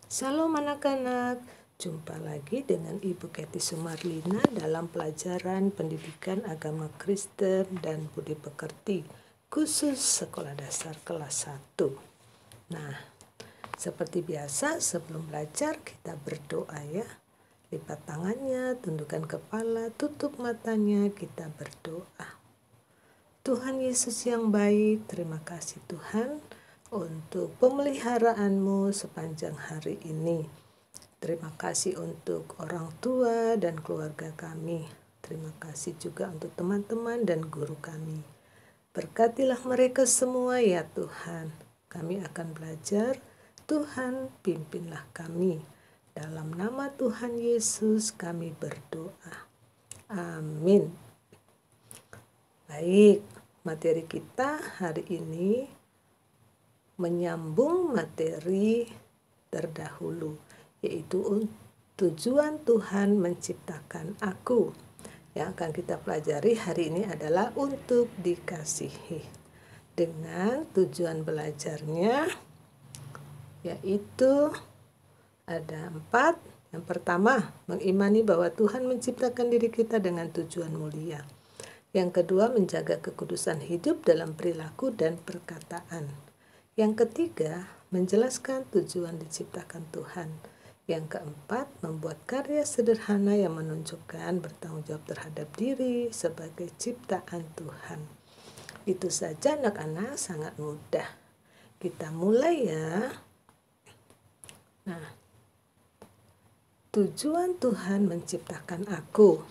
Salam anak-anak, jumpa lagi dengan Ibu Kety Sumarlina dalam pelajaran pendidikan agama Kristen dan budi pekerti khusus sekolah dasar kelas 1. Nah, seperti biasa sebelum belajar kita berdoa ya. Lipat tangannya, tundukkan kepala, tutup matanya, kita berdoa. Tuhan Yesus yang baik, terima kasih Tuhan untuk pemeliharaanmu sepanjang hari ini. Terima kasih untuk orang tua dan keluarga kami. Terima kasih juga untuk teman-teman dan guru kami. Berkatilah mereka semua ya Tuhan. Kami akan belajar, Tuhan pimpinlah kami. Dalam nama Tuhan Yesus kami berdoa. Amin. Baik, materi kita hari ini menyambung materi terdahulu, yaitu tujuan Tuhan menciptakan aku. Yang akan kita pelajari hari ini adalah untuk dikasihi. Dengan tujuan belajarnya yaitu ada 4. Yang pertama, mengimani bahwa Tuhan menciptakan diri kita dengan tujuan mulia. Yang kedua, menjaga kekudusan hidup dalam perilaku dan perkataan. Yang ketiga, menjelaskan tujuan diciptakan Tuhan. Yang keempat, membuat karya sederhana yang menunjukkan bertanggung jawab terhadap diri sebagai ciptaan Tuhan. Itu saja anak-anak, sangat mudah. Kita mulai ya. Nah, tujuan Tuhan menciptakan aku.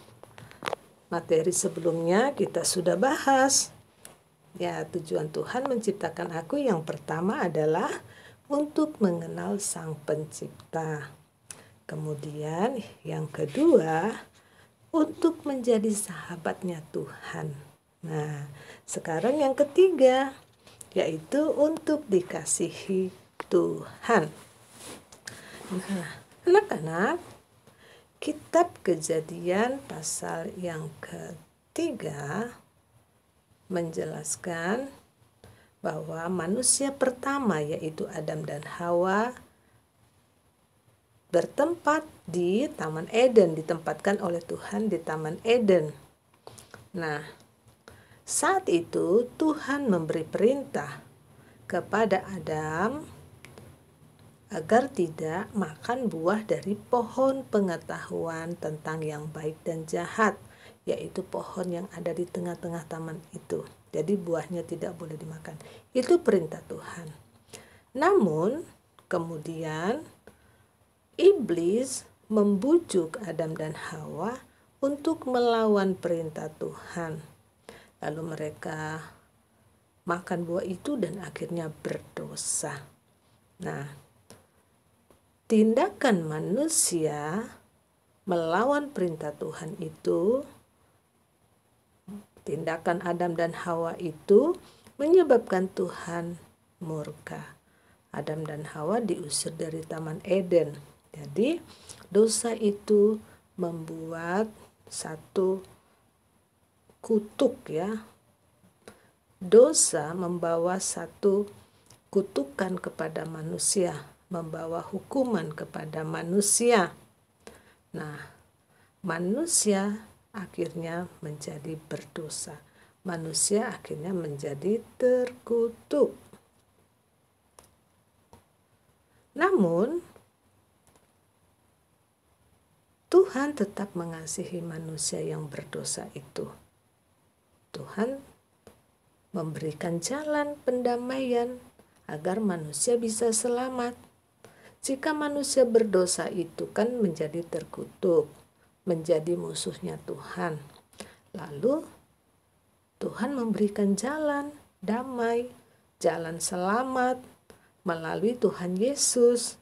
Materi sebelumnya kita sudah bahas. Ya, tujuan Tuhan menciptakan aku yang pertama adalah untuk mengenal Sang Pencipta. Kemudian yang kedua, untuk menjadi sahabatnya Tuhan. Nah, sekarang yang ketiga, yaitu untuk dikasihi Tuhan. Nah, anak-anak, Kitab Kejadian pasal yang ketiga menjelaskan bahwa manusia pertama yaitu Adam dan Hawa bertempat di Taman Eden, ditempatkan oleh Tuhan di Taman Eden. Nah, saat itu Tuhan memberi perintah kepada Adam agar tidak makan buah dari pohon pengetahuan tentang yang baik dan jahat, yaitu pohon yang ada di tengah-tengah taman itu. Jadi buahnya tidak boleh dimakan. Itu perintah Tuhan. Namun kemudian iblis membujuk Adam dan Hawa untuk melawan perintah Tuhan. Lalu mereka makan buah itu dan akhirnya berdosa. Nah, tindakan manusia melawan perintah Tuhan itu, tindakan Adam dan Hawa itu menyebabkan Tuhan murka. Adam dan Hawa diusir dari Taman Eden. Jadi dosa itu membuat satu kutuk ya. Dosa membawa satu kutukan kepada manusia, membawa hukuman kepada manusia. Nah, manusia akhirnya menjadi berdosa. Manusia akhirnya menjadi terkutuk. Namun, Tuhan tetap mengasihi manusia yang berdosa itu. Tuhan memberikan jalan pendamaian agar manusia bisa selamat. Jika manusia berdosa itu kan menjadi terkutuk, menjadi musuhnya Tuhan. Lalu Tuhan memberikan jalan damai, jalan selamat melalui Tuhan Yesus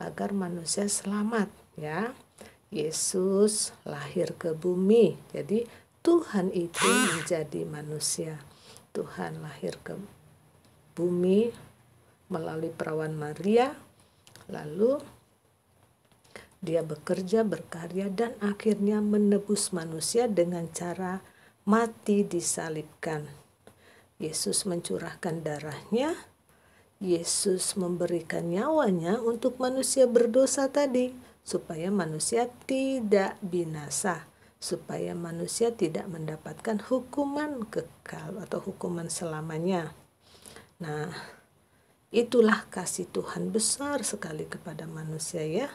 agar manusia selamat ya. Yesus lahir ke bumi. Jadi Tuhan itu menjadi manusia. Tuhan lahir ke bumi melalui perawan Maria. Lalu dia bekerja, berkarya, dan akhirnya menebus manusia dengan cara mati disalibkan. Yesus mencurahkan darahnya Yesus memberikan nyawanya untuk manusia berdosa tadi, supaya manusia tidak binasa, supaya manusia tidak mendapatkan hukuman kekal atau hukuman selamanya. Nah, itulah kasih Tuhan besar sekali kepada manusia ya.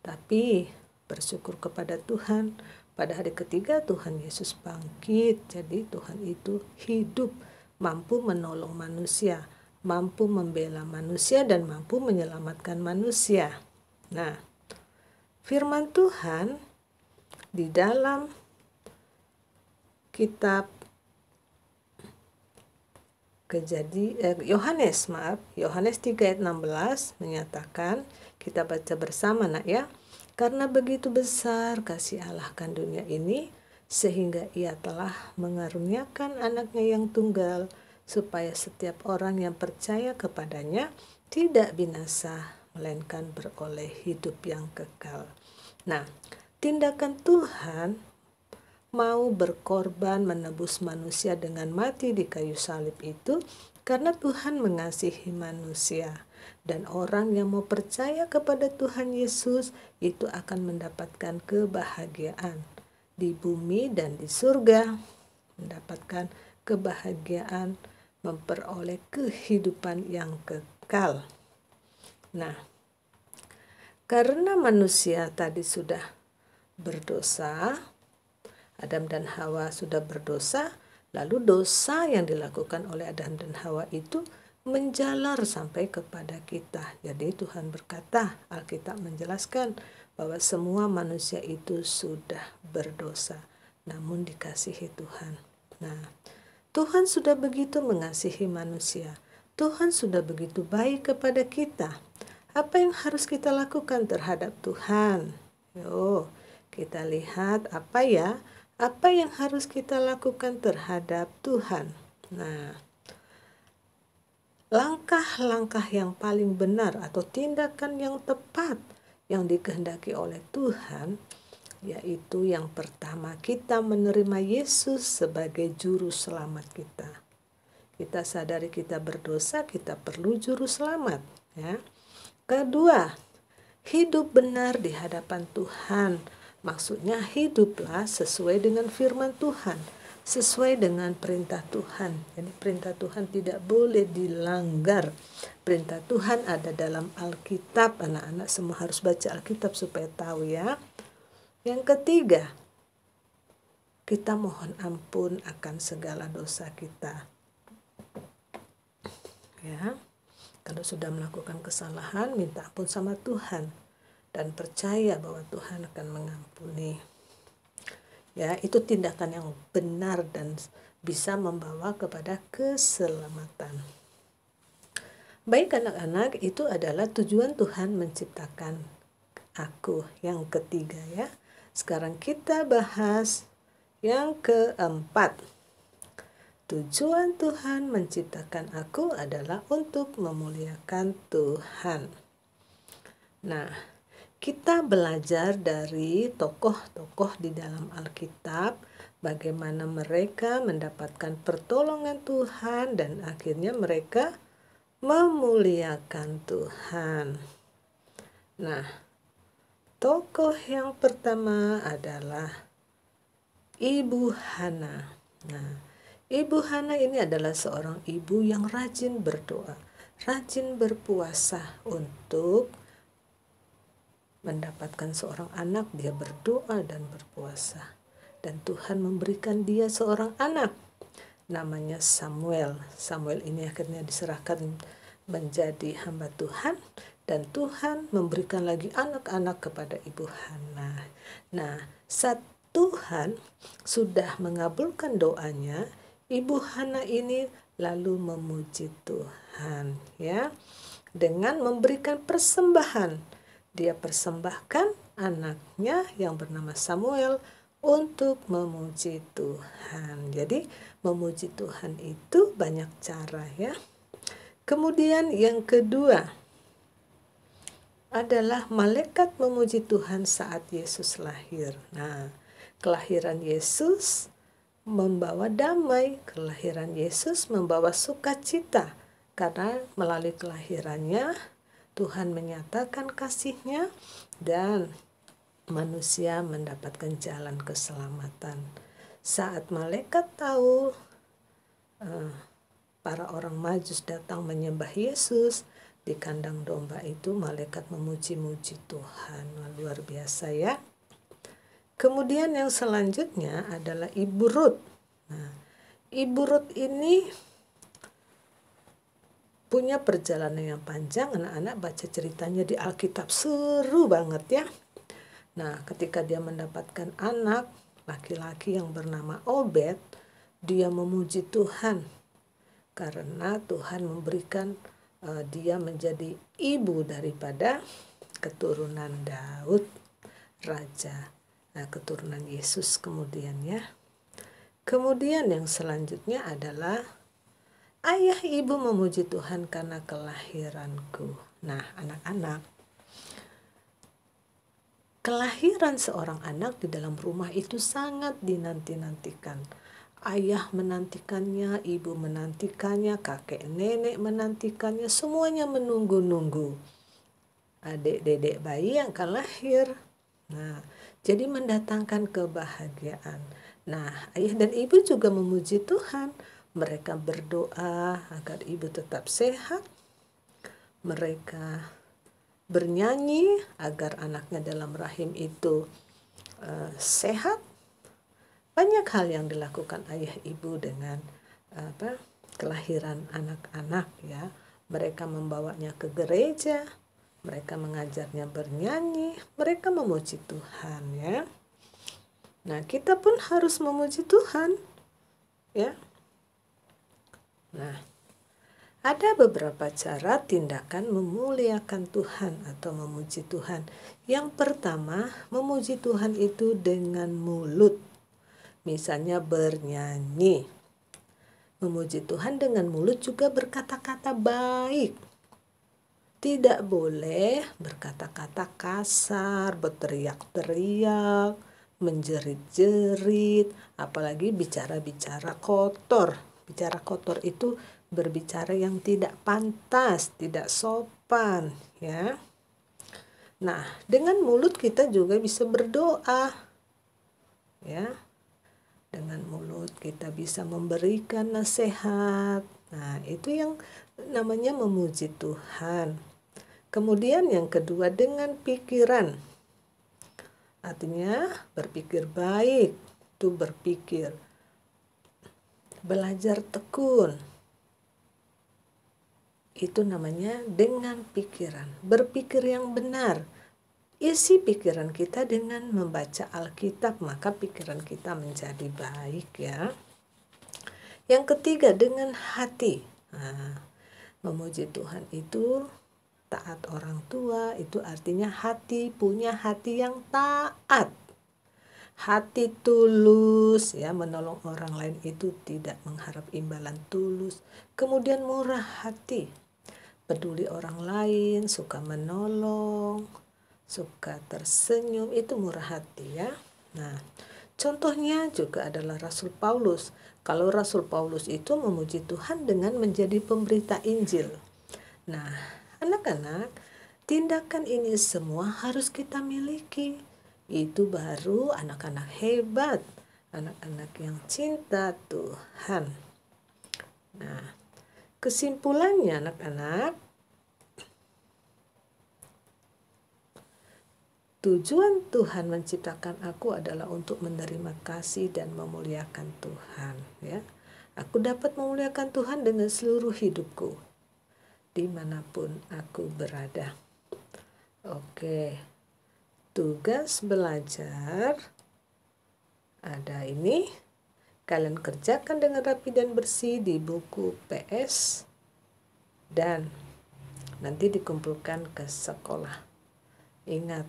Tapi bersyukur kepada Tuhan, pada hari ketiga Tuhan Yesus bangkit. Jadi Tuhan itu hidup, mampu menolong manusia, mampu membela manusia, dan mampu menyelamatkan manusia. Nah, firman Tuhan di dalam kitab Yohanes 3 ayat 16 menyatakan, kita baca bersama nak ya. Karena begitu besar kasih Allah akan dunia ini, sehingga ia telah mengaruniakan anaknya yang tunggal, supaya setiap orang yang percaya kepadanya tidak binasa, melainkan beroleh hidup yang kekal. Nah, tindakan Tuhan mau berkorban menebus manusia dengan mati di kayu salib itu karena Tuhan mengasihi manusia. Dan orang yang mau percaya kepada Tuhan Yesus itu akan mendapatkan kebahagiaan di bumi dan di surga, mendapatkan kebahagiaan, memperoleh kehidupan yang kekal. Nah, karena manusia tadi sudah berdosa, Adam dan Hawa sudah berdosa, lalu dosa yang dilakukan oleh Adam dan Hawa itu menjalar sampai kepada kita. Jadi Tuhan berkata, Alkitab menjelaskan bahwa semua manusia itu sudah berdosa, namun dikasihi Tuhan. Nah, Tuhan sudah begitu mengasihi manusia. Tuhan sudah begitu baik kepada kita. Apa yang harus kita lakukan terhadap Tuhan? Yo, kita lihat apa yang harus kita lakukan terhadap Tuhan. Nah, langkah-langkah yang paling benar atau tindakan yang tepat yang dikehendaki oleh Tuhan, yaitu yang pertama, kita menerima Yesus sebagai juru selamat kita. Kita sadari kita berdosa, kita perlu juru selamat ya. Kedua, hidup benar di hadapan Tuhan. Maksudnya hiduplah sesuai dengan firman Tuhan, sesuai dengan perintah Tuhan. Jadi perintah Tuhan tidak boleh dilanggar. Perintah Tuhan ada dalam Alkitab. Anak-anak semua harus baca Alkitab supaya tahu ya. Yang ketiga, kita mohon ampun akan segala dosa kita. Ya, kalau sudah melakukan kesalahan, minta ampun sama Tuhan. Dan percaya bahwa Tuhan akan mengampuni. Ya, itu tindakan yang benar dan bisa membawa kepada keselamatan. Baik anak-anak, itu adalah tujuan Tuhan menciptakan aku. Yang ketiga ya. Sekarang kita bahas yang keempat. Tujuan Tuhan menciptakan aku adalah untuk memuliakan Tuhan. Nah, kita belajar dari tokoh-tokoh di dalam Alkitab, bagaimana mereka mendapatkan pertolongan Tuhan dan akhirnya mereka memuliakan Tuhan. Nah, tokoh yang pertama adalah Ibu Hana. Nah, Ibu Hana ini adalah seorang ibu yang rajin berdoa, rajin berpuasa untuk mendapatkan seorang anak. Dia berdoa dan berpuasa, dan Tuhan memberikan dia seorang anak namanya Samuel. Samuel ini akhirnya diserahkan menjadi hamba Tuhan, dan Tuhan memberikan lagi anak-anak kepada Ibu Hana. Nah, saat Tuhan sudah mengabulkan doanya, Ibu Hana ini lalu memuji Tuhan ya, dengan memberikan persembahan. Dia persembahkan anaknya yang bernama Samuel untuk memuji Tuhan. Jadi memuji Tuhan itu banyak cara ya. Kemudian yang kedua adalah malaikat memuji Tuhan saat Yesus lahir. Nah, kelahiran Yesus membawa damai, kelahiran Yesus membawa sukacita Karena melalui kelahirannya Tuhan menyatakan kasih-Nya dan manusia mendapatkan jalan keselamatan. Saat malaikat tahu para orang Majus datang menyembah Yesus di kandang domba itu, malaikat memuji-muji Tuhan. Luar biasa ya. Kemudian yang selanjutnya adalah Ibu Rut. Nah, Ibu Rut ini punya perjalanan yang panjang. Anak-anak baca ceritanya di Alkitab, seru banget ya. Nah, ketika dia mendapatkan anak laki-laki yang bernama Obed, dia memuji Tuhan karena Tuhan memberikan dia menjadi ibu daripada keturunan Daud, raja, keturunan Yesus kemudian ya. Kemudian yang selanjutnya adalah ayah ibu memuji Tuhan karena kelahiranku. Nah, anak-anak, kelahiran seorang anak di dalam rumah itu sangat dinanti-nantikan. Ayah menantikannya, ibu menantikannya, kakek nenek menantikannya, semuanya menunggu-nunggu adik-dedek bayi yang akan lahir. Nah, jadi mendatangkan kebahagiaan. Nah, ayah dan ibu juga memuji Tuhan. Mereka berdoa agar ibu tetap sehat. Mereka bernyanyi agar anaknya dalam rahim itu sehat. Banyak hal yang dilakukan ayah ibu dengan kelahiran anak-anak ya. Mereka membawanya ke gereja, mereka mengajarnya bernyanyi, mereka memuji Tuhan ya. Nah, kita pun harus memuji Tuhan ya. Nah, ada beberapa cara tindakan memuliakan Tuhan atau memuji Tuhan. Yang pertama, memuji Tuhan itu dengan mulut. Misalnya bernyanyi. Memuji Tuhan dengan mulut juga berkata-kata baik. Tidak boleh berkata-kata kasar, berteriak-teriak, menjerit-jerit, apalagi bicara-bicara kotor. Bicara kotor itu berbicara yang tidak pantas, tidak sopan, ya. Nah, dengan mulut kita juga bisa berdoa, ya. Dengan mulut kita bisa memberikan nasihat. Nah, itu yang namanya memuji Tuhan. Kemudian yang kedua dengan pikiran. Artinya berpikir baik, itu berpikir. Belajar tekun. Itu namanya dengan pikiran. Berpikir yang benar. Isi pikiran kita dengan membaca Alkitab, maka pikiran kita menjadi baik ya. Yang ketiga dengan hati. Nah, memuji Tuhan itu taat orang tua, itu artinya hati, punya hati yang taat. Hati tulus ya, menolong orang lain itu tidak mengharap imbalan, tulus. Kemudian murah hati, peduli orang lain, suka menolong, suka tersenyum, itu murah hati ya. Nah, contohnya juga adalah Rasul Paulus. Kalau Rasul Paulus itu memuji Tuhan dengan menjadi pemberita Injil. Nah, anak-anak, tindakan ini semua harus kita miliki. Itu baru anak-anak hebat, anak-anak yang cinta Tuhan. Nah, kesimpulannya anak-anak, tujuan Tuhan menciptakan aku adalah untuk menerima kasih dan memuliakan Tuhan. Ya, aku dapat memuliakan Tuhan dengan seluruh hidupku, dimanapun aku berada. Oke, tugas belajar ada ini. Kalian kerjakan dengan rapi dan bersih di buku PS dan nanti dikumpulkan ke sekolah. Ingat,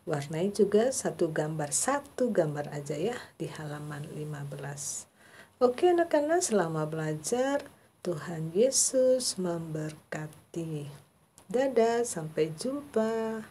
warnai juga satu gambar aja ya di halaman 15. Oke anak-anak, selama belajar Tuhan Yesus memberkati. Dadah, sampai jumpa.